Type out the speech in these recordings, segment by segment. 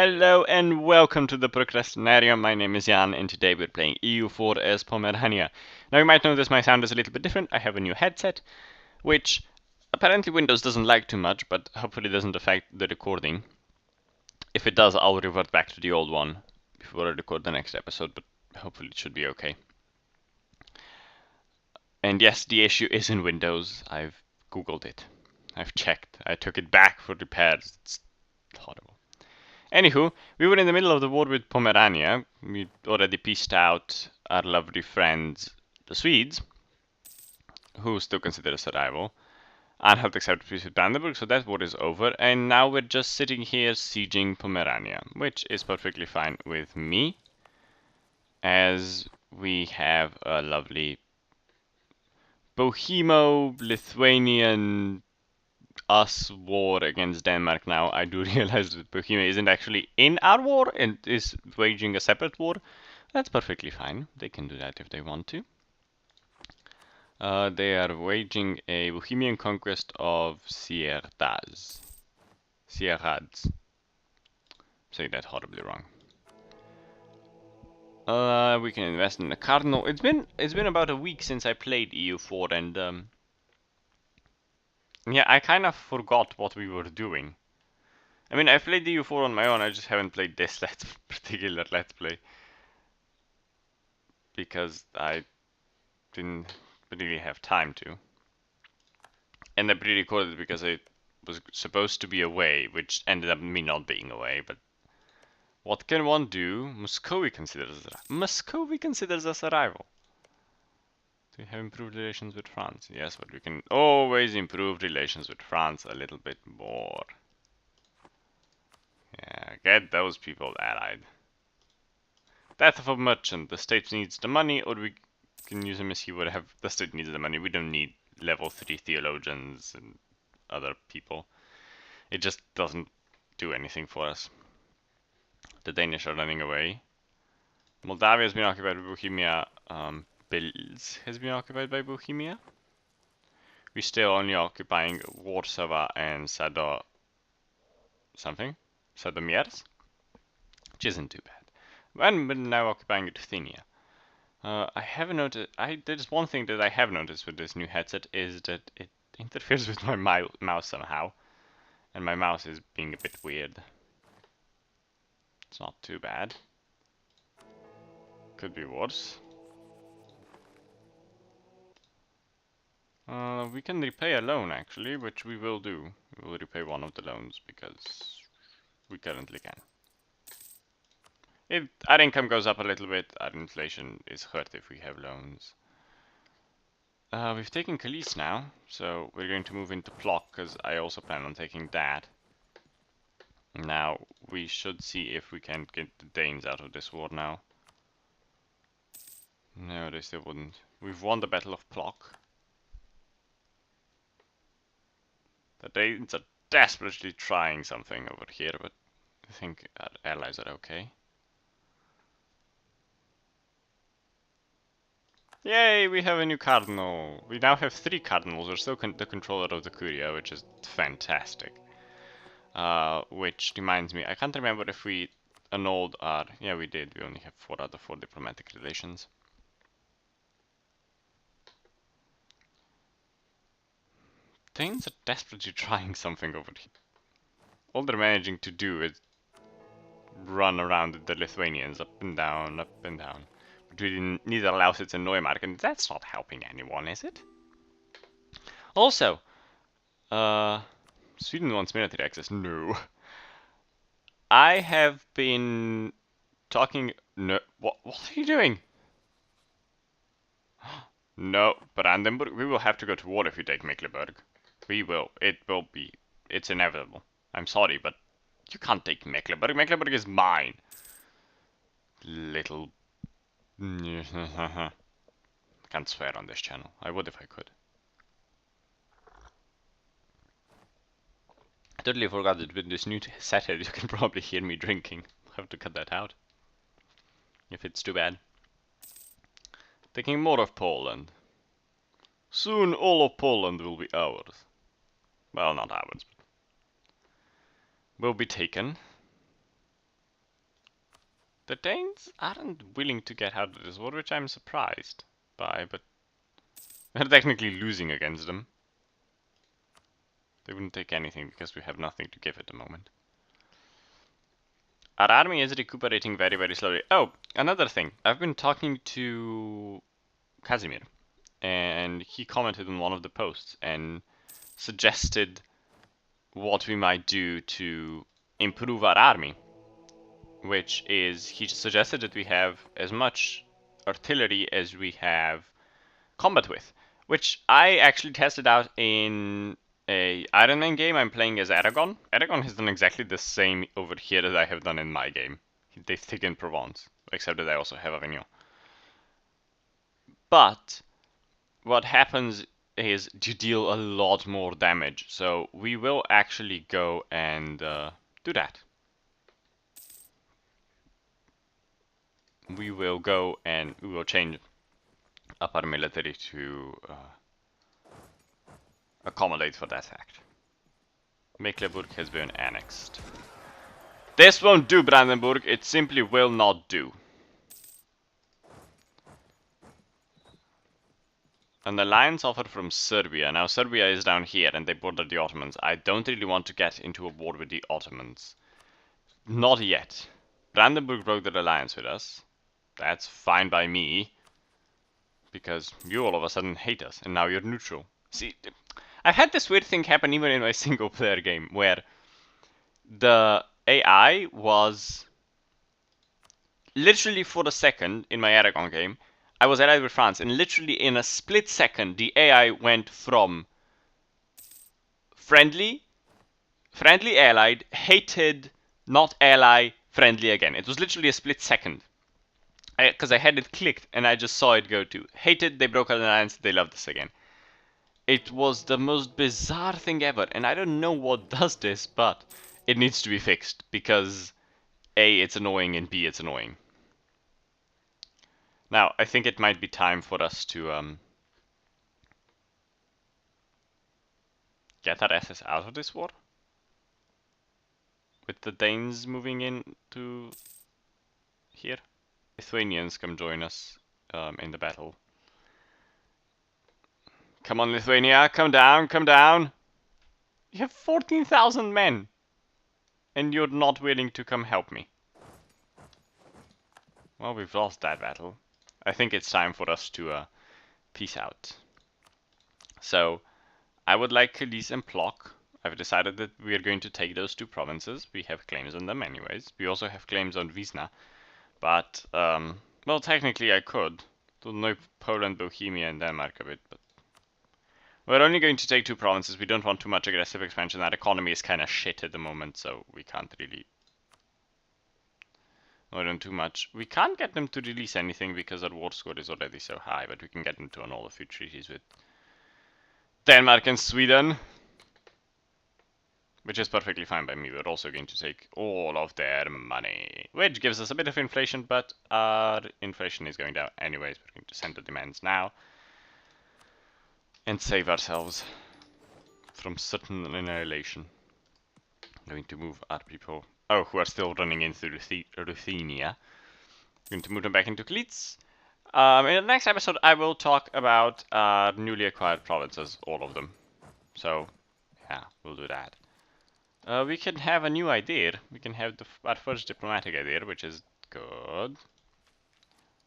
Hello and welcome to the Procrastinarium. My name is Jan and today we're playing EU4 as Pomerania. Now you might notice my sound is a little bit different. I have a new headset, which apparently Windows doesn't like too much, but hopefully doesn't affect the recording. If it does, I'll revert back to the old one before I record the next episode, but hopefully it should be okay. And yes, the issue is in Windows. I've Googled it. I've checked. I took it back for repairs. It's horrible. Anywho, we were in the middle of the war with Pomerania. We already pieced out our lovely friends, the Swedes, who still consider us a rival, and helped accept peace with Brandenburg, so that war is over, and now we're just sitting here sieging Pomerania, which is perfectly fine with me, as we have a lovely Bohemo-Lithuanian us war against Denmark now. I do realize that Bohemia isn't actually in our war and is waging a separate war. That's perfectly fine. They can do that if they want to. They are waging a Bohemian conquest of Sierras. Say that horribly wrong. We can invest in the Cardinal. It's been about a week since I played EU4 and yeah, I kind of forgot what we were doing. I mean, I've played EU4 on my own, I just haven't played this particular Let's Play. Because I didn't really have time to. And I pre-recorded because I was supposed to be away, which ended up me not being away, but what can one do? Muscovy considers us a rival. Do we have improved relations with France? Yes, but we can always improve relations with France a little bit more. Yeah, get those people allied. Death of a merchant. The state needs the money, or we can use him as he would have. The state needs the money. We don't need level 3 theologians and other people. It just doesn't do anything for us. The Danish are running away. Moldavia has been occupied by Bohemia. Bils has been occupied by Bohemia. We're still only occupying Warsaw and Sadomiers, which isn't too bad. And we're now occupying Ruthenia. I have noticed. There's one thing that I have noticed with this new headset is that it interferes with my mouse somehow, and my mouse is being a bit weird. It's not too bad. Could be worse. We can repay a loan actually, which we will do. We will repay one of the loans because we currently can. If our income goes up a little bit, our inflation is hurt if we have loans. We've taken Calais now, so we're going to move into Plock, because I also plan on taking that. Now, we should see if we can get the Danes out of this war now. No, they still wouldn't. We've won the Battle of Plock. The Danes are desperately trying something over here, but I think our allies are okay. Yay, we have a new cardinal. We now have 3 cardinals. We're still the controller of the Curia, which is fantastic. Which reminds me, I can't remember if we annulled our... Yeah, we did. We only have 4 out of 4 diplomatic relations. Danes are desperately trying something over here. All they're managing to do is run around the Lithuanians up and down, up and down. Between Niederlausitz and Neumark, and that's not helping anyone, is it? Also, Sweden wants military access. No. I have been talking... No, what are you doing? No, Brandenburg, we will have to go to war if you take Mecklenburg. We will. It will be. It's inevitable. I'm sorry, but you can't take Mecklenburg. Mecklenburg is mine. Little... I can't swear on this channel. I would if I could. I totally forgot that with this new setup you can probably hear me drinking. I'll have to cut that out. If it's too bad. Taking more of Poland. Soon all of Poland will be ours. Well, not ours, but will be taken. The Danes aren't willing to get out of this war, which I'm surprised by, but we're technically losing against them. They wouldn't take anything because we have nothing to give at the moment. Our army is recuperating very, very slowly. Oh, another thing. I've been talking to Casimir, and he commented on one of the posts and suggested what we might do to improve our army, which is he suggested that we have as much artillery as we have combat with, which I actually tested out in a Iron Man game. I'm playing as Aragon. Aragon has done exactly the same over here as I have done in my game. They've taken Provence, except that I also have Avignon. But what happens is you deal a lot more damage, so we will actually go and do that. We will go and we will change up our military to accommodate for that fact. Mecklenburg has been annexed. This won't do, Brandenburg. It simply will not do. An alliance offer from Serbia. Now, Serbia is down here and they border the Ottomans. I don't really want to get into a war with the Ottomans. Not yet. Brandenburg broke their alliance with us. That's fine by me. Because you all of a sudden hate us and now you're neutral. See, I've had this weird thing happen even in my single player game where the AI was literally for a second in my Aragon game, I was allied with France, and literally in a split second, the AI went from friendly, allied, hated, not ally, friendly again. It was literally a split second. Because I had it clicked, and I just saw it go to hated, they broke an alliance, they loved us again. It was the most bizarre thing ever, and I don't know what does this, but it needs to be fixed, because A, it's annoying, and B, it's annoying. Now, I think it might be time for us to get our SS out of this war. With the Danes moving in to here. Lithuanians come join us in the battle. Come on, Lithuania, come down, come down! You have 14,000 men! And you're not willing to come help me. Well, we've lost that battle. I think it's time for us to peace out. So, I would like Cadiz and Plock. I've decided that we are going to take those two provinces. We have claims on them anyways. We also have claims on Wisna. But, well, technically I could. Don't know Poland, Bohemia, and Denmark a bit, but we're only going to take two provinces. We don't want too much aggressive expansion. Our economy is kind of shit at the moment, so we can't really learn too much. We can't get them to release anything because our war score is already so high, but we can get them to annul a few treaties with Denmark and Sweden, which is perfectly fine by me. We're also going to take all of their money, which gives us a bit of inflation, but our inflation is going down anyways. We're going to send the demands now and save ourselves from certain annihilation. I'm going to move our people, who are still running into Ruthenia. I'm going to move them back into Klitz. In the next episode, I will talk about our newly acquired provinces, all of them. So, yeah, we'll do that. We can have a new idea. We can have our first diplomatic idea, which is good.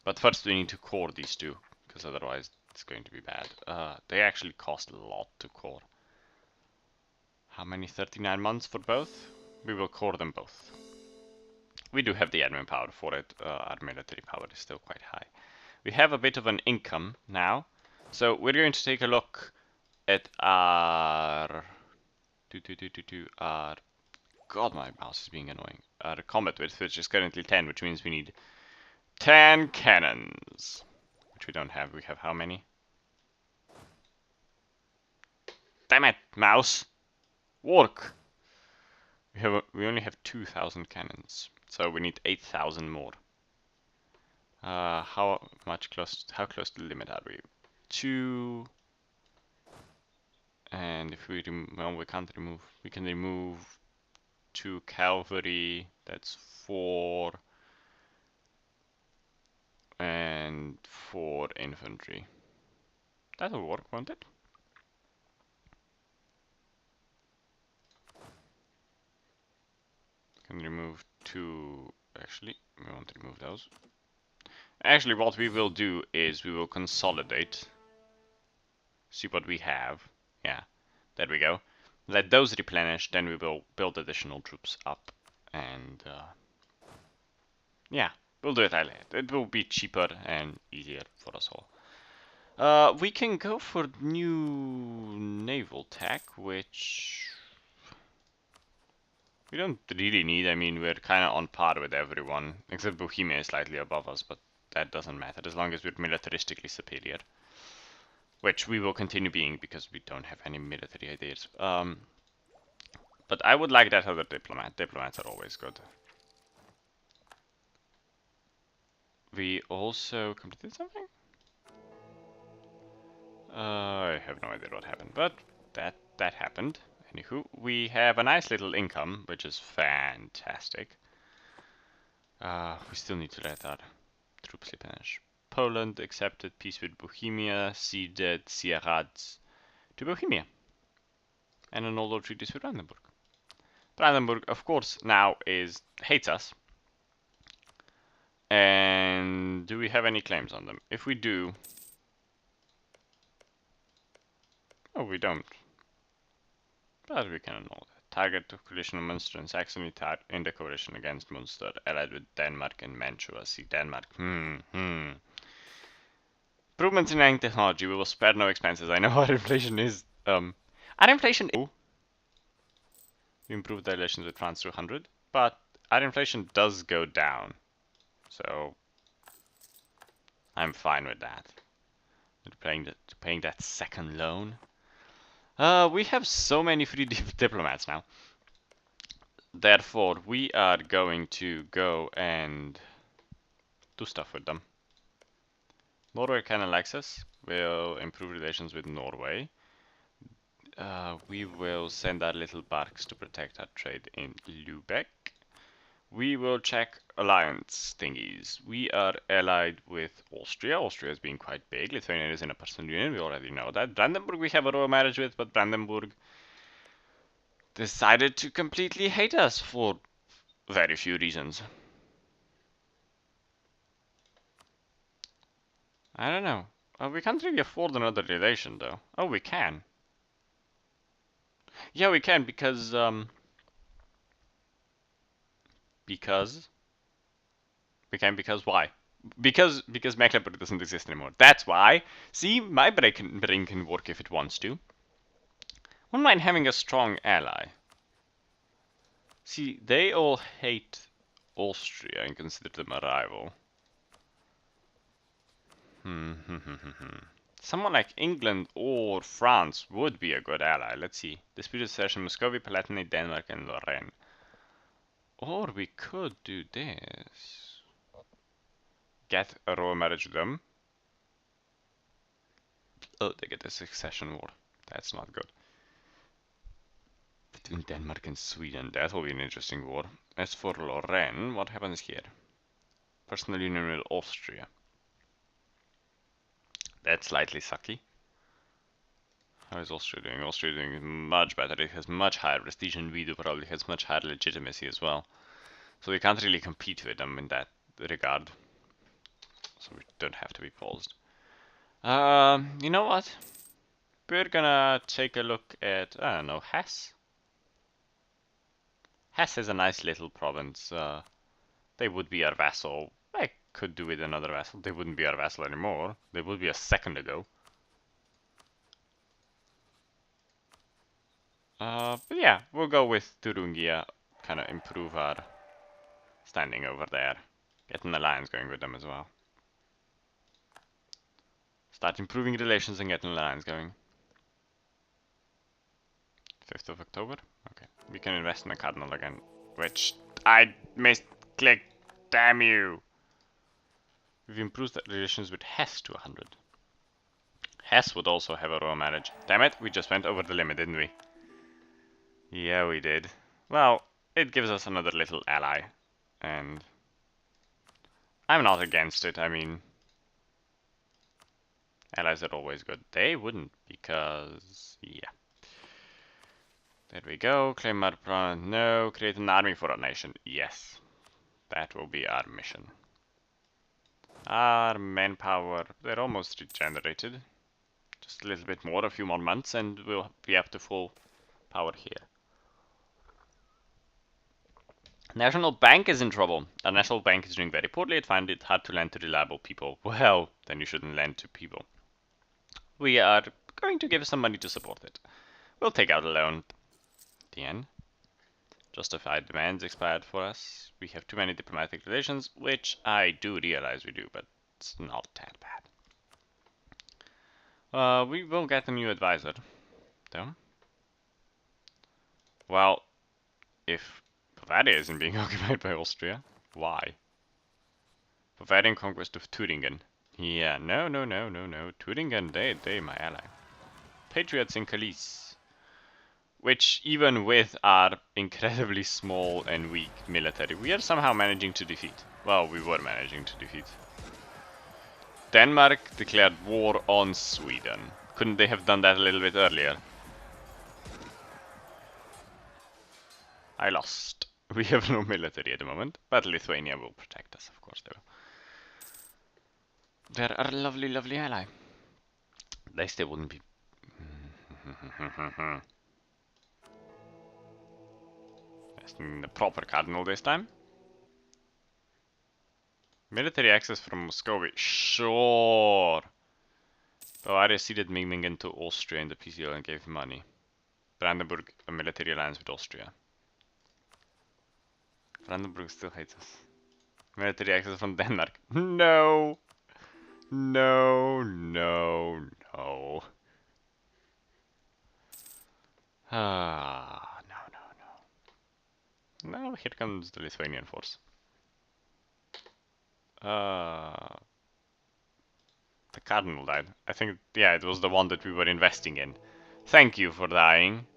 But first we need to core these two, because otherwise it's going to be bad. They actually cost a lot to core. How many? 39 months for both? We will core them both. We do have the admin power for it. Our military power is still quite high. We have a bit of an income now. So we're going to take a look at our... God, my mouse is being annoying. Our combat width, which is currently 10, which means we need 10 cannons. Which we don't have. We have how many? Damn it, mouse! Work! We only have 2,000 cannons, so we need 8,000 more. How close to the limit are we? 2. And if we well, we can't remove. We can remove 2 cavalry. That's 4. 4 infantry. That'll work, won't it? Can remove 2. Actually, we want to remove those. Actually, what we will do is we will consolidate. See what we have. Yeah, there we go. Let those replenish, then we will build additional troops up. And yeah, we'll do it like that. It will be cheaper and easier for us all. We can go for new naval tech, which we don't really need. I mean, we're kind of on par with everyone, except Bohemia is slightly above us, but that doesn't matter as long as we're militaristically superior. Which we will continue being because we don't have any military ideas. But I would like that other diplomat. Diplomats are always good. We also completed something? I have no idea what happened, but that happened. Anywho, we have a nice little income, which is fantastic. We still need to let our troops replenish. Poland accepted peace with Bohemia, ceded Sierrads to Bohemia, and annulled treaties with Brandenburg. Brandenburg, of course, now hates us. And do we have any claims on them? If we do... Oh, we don't. But we can annul that. Target of coalition of Munster and Saxony in the coalition against Munster, allied with Denmark and Mantua. See Denmark. Improvements in mining technology. We will spare no expenses. I know our inflation is... Our inflation is... We improved the relations with France to 100, but our inflation does go down. So... I'm fine with that. Paying that second loan. We have so many free diplomats now. Therefore, we are going to go and do stuff with them. Norway can annex us. We'll improve relations with Norway. We will send our little barks to protect our trade in Lubeck. We will check alliance thingies. We are allied with Austria. Austria is being quite big. Lithuania is in a personal union. We already know that. Brandenburg we have a royal marriage with, but Brandenburg decided to completely hate us for very few reasons. I don't know. We can't really afford another relation, though. Oh, we can. Yeah, we can, because why? Because Mecklenburg doesn't exist anymore. That's why. See, my brain can work if it wants to. Wouldn't mind having a strong ally. See, they all hate Austria and consider them a rival. Someone like England or France would be a good ally. Let's see. Disputed succession, Muscovy, Palatinate, Denmark, and Lorraine. Or we could do this. Get a royal marriage with them. Oh, they get a succession war. That's not good. Between Denmark and Sweden, that will be an interesting war. As for Lorraine, what happens here? Personal union with Austria. That's slightly sucky. How is Austria doing? Austria doing much better. It has much higher prestige, and we do probably has much higher legitimacy as well. So we can't really compete with them in that regard. So we don't have to be paused. You know what? We're gonna take a look at, I don't know, Hesse? Hesse is a nice little province. They would be our vassal. I could do with another vassal. They wouldn't be our vassal anymore. They would be a second ago. But yeah, we'll go with Thuringia. Kind of improve our standing over there. Get an alliance going with them as well. Start improving relations and get an alliance going. 5th of October? Okay. We can invest in a cardinal again. Which I misclicked. Damn you! We've improved the relations with Hesse to 100. Hesse would also have a royal marriage. Damn it, we just went over the limit, didn't we? Yeah, we did. Well, it gives us another little ally. And I'm not against it, I mean... Allies are always good. They wouldn't, because... yeah. There we go. Claim our planet. No. Create an army for our nation. Yes. That will be our mission. Our manpower, they're almost regenerated. Just a little bit more, a few more months, and we'll be up to full power here. National Bank is in trouble. Our national bank is doing very poorly. It finds it hard to lend to reliable people. Well, then you shouldn't lend to people. We are going to give some money to support it. We'll take out a loan. The end. Justified demands expired for us. We have too many diplomatic relations, which I do realize we do, but it's not that bad. We will get a new advisor, though. Well, if Bavaria isn't being occupied by Austria, why? Bavarian conquest of Thuringen. Yeah, no. Thuringen, they my ally. Patriots in Calais. Which, even with our incredibly small and weak military, we are somehow managing to defeat. Well, we were managing to defeat. Denmark declared war on Sweden. Couldn't they have done that a little bit earlier? I lost. We have no military at the moment, but Lithuania will protect us, of course they will. They're our lovely, lovely ally. They still wouldn't be... the proper cardinal this time. Military access from Muscovy. Sure. Bavaria ceded Meiningen to Austria in the peace deal and gave money. Brandenburg, a military alliance with Austria. Brandenburg still hates us. Military access from Denmark. No. No. No, here comes the Lithuanian force. The cardinal died. I think, yeah, it was the one that we were investing in. Thank you for dying.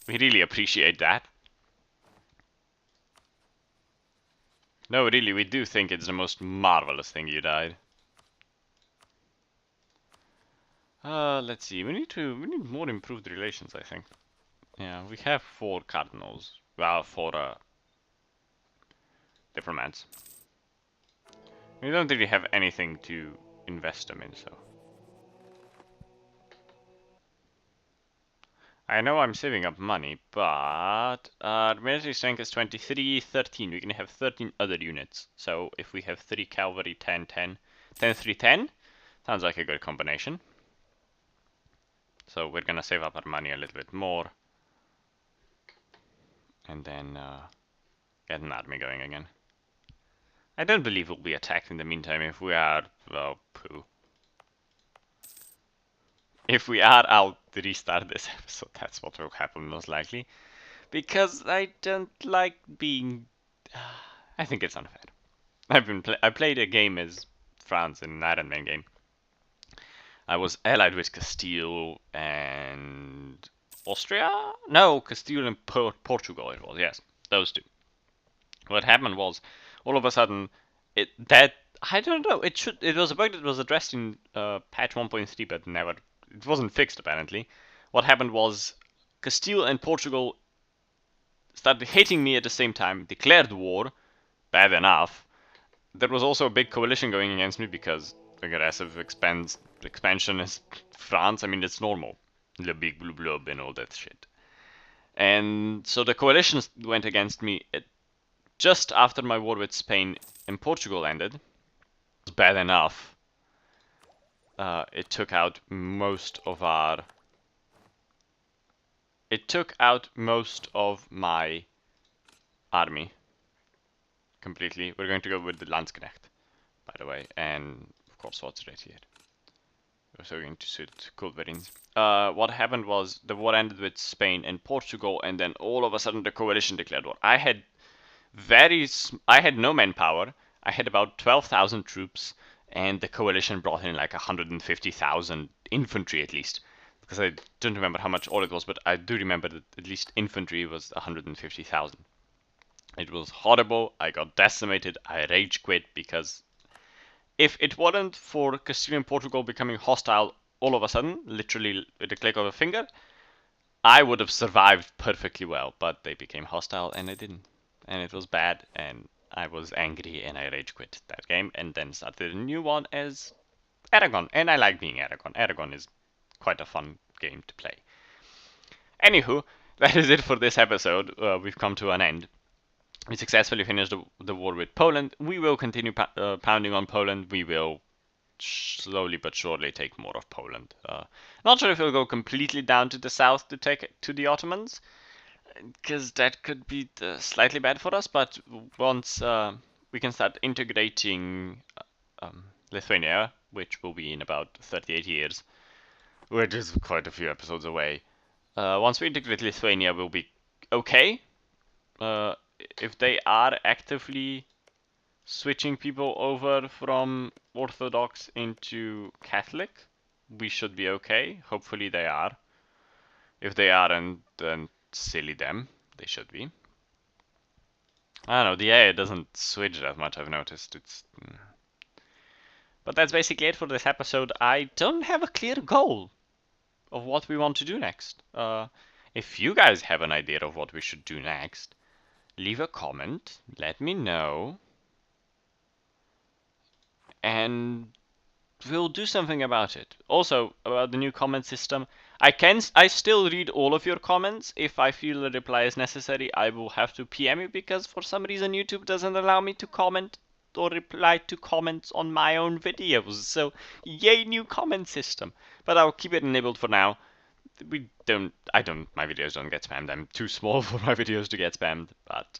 We really appreciate that. No, really, we do think it's the most marvelous thing you died. Let's see. We need more improved relations, I think. Yeah, we have 4 cardinals. Well, 4 diplomats. We don't really have anything to invest them in, so. I know I'm saving up money, but our military strength is 23, 13. We can have 13 other units. So if we have 3 cavalry, 10, 10, 10, 3, 10, sounds like a good combination. So we're gonna save up our money a little bit more. And then get an army going again. I don't believe we'll be attacked in the meantime. If we are, well, poo. If we are, I'll restart this episode. That's what will happen most likely. Because I don't like being... I think it's unfair. I played a game as France in an Iron Man game. I was allied with Castile and Austria? No, Castile and Portugal it was, yes. Those two. What happened was, all of a sudden, I don't know, it was a bug that was addressed in patch 1.3, but never, it wasn't fixed apparently. What happened was, Castile and Portugal started hitting me at the same time, declared war, bad enough. There was also a big coalition going against me because aggressive expansion is France. I mean, it's normal. Le big blue blob and all that shit. And so the coalitions went against me just after my war with Spain and Portugal ended. It was bad enough. It took out most of our... It took out most of my army. Completely. We're going to go with the Landsknecht, by the way, and of course what's right here. We're also going to suit Culverins. What happened was the war ended with Spain and Portugal, and then all of a sudden the coalition declared war. I had no manpower. I had about 12,000 troops, and the coalition brought in like 150,000 infantry at least. Because I don't remember how much all it was, but I do remember that at least infantry was 150,000. It was horrible. I got decimated. I rage quit because If it wasn't for Castilian Portugal becoming hostile all of a sudden, literally with the click of a finger, I would have survived perfectly well, but they became hostile and I didn't. And it was bad, and I was angry, and I rage quit that game, and then started a new one as Aragon. And I like being Aragon. Aragon is quite a fun game to play. Anywho, that is it for this episode. We've come to an end. We successfully finished the war with Poland. We will continue pounding on Poland. We will slowly but surely take more of Poland. Not sure if we'll go completely down to the south to take it to the Ottomans, because that could be slightly bad for us. But once we can start integrating Lithuania, which will be in about 38 years, which is quite a few episodes away. Once we integrate Lithuania, we'll be okay. If they are actively switching people over from Orthodox into Catholic, we should be okay. Hopefully they are. If they aren't, then silly them. They should be. I don't know, the AI doesn't switch that much, I've noticed. But that's basically it for this episode. I don't have a clear goal of what we want to do next. If you guys have an idea of what we should do next, leave a comment, let me know, and we'll do something about it. Also, about the new comment system, I still read all of your comments. If I feel a reply is necessary, I will have to PM you, because for some reason YouTube doesn't allow me to comment or reply to comments on my own videos. So, yay, new comment system. But I'll keep it enabled for now. My videos don't get spammed. I'm too small for my videos to get spammed. But,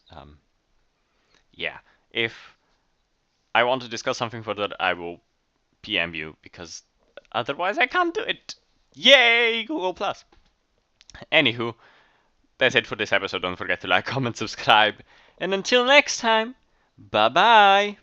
yeah. If I want to discuss something further, I will PM you, because otherwise I can't do it. Yay, Google Plus. Anywho, that's it for this episode. Don't forget to like, comment, subscribe, and until next time, bye bye.